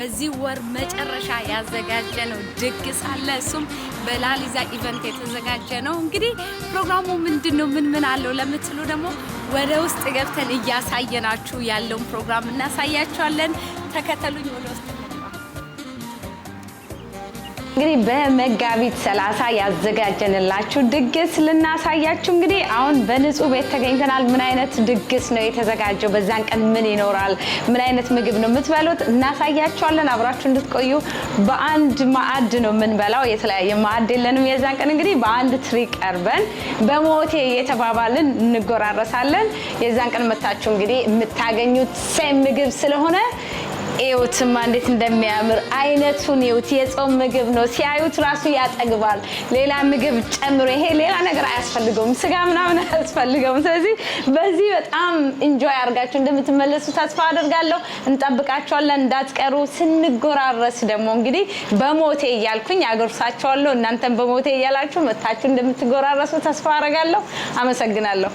በዚህ ወር መጨረሻ ያዘጋጀነው ድግስ አለ እሱም በላሊዛ ኢቨንት የተዘጋጀ ነው እንግዲህ ፕሮግራሙ ምንድነው ምን አለው ለምትሉ ደግሞ ወደ ውስጥ ገብተን እያሳየናችሁ ያለውን ፕሮግራም እናሳያችኋለን ተከተሉኝ ወደ ውስጥ እንግዲህ በመጋቢት 30 ያዘጋጀንላችሁ ድግስ ልናሳያችሁ እንግዲህ አሁን በንጹህ ቤት ተገኝተናል ምን አይነት ድግስ ነው የተዘጋጀው በዛን ቀን ምን ይኖራል ምን አይነት ምግብ ነው የምትበሉት እናሳያችኋለን አብራችሁ እንድትቆዩ በአንድ ማዕድ ነው የምንበላው የተለያየ ማዕድ የለንም የዛን ቀን እንግዲህ በአንድ ትሪ ቀርበን በሞቴ የተባባልን እንጎራረሳለን የዛን ቀን መታችሁ እንግዲህ የምታገኙት ሴም ምግብ ስለሆነ ኤውትማ እንዴት እንደሚያምር አይነቱን ኤውት የጾም ምግብ ነው ሲያዩት ራሱ ያጠግባል ሌላ ምግብ ጨምሮ ይሄ ሌላ ነገር አያስፈልገውም ስጋ ምናምን አያስፈልገውም ስለዚህ በዚህ በጣም ኢንጆይ አድርጋችሁ እንደምትመለሱ ተስፋ አደርጋለሁ እንጠብቃችኋለን እንዳትቀሩ ስንጎራረስ ደግሞ እንግዲህ በሞቴ ይያልኩኝ አገርሳችኋለሁ እናንተም በሞቴ ይያላችሁ መታችሁ እንደምትጎራረሱ ተስፋ አደርጋለሁ አመሰግናለሁ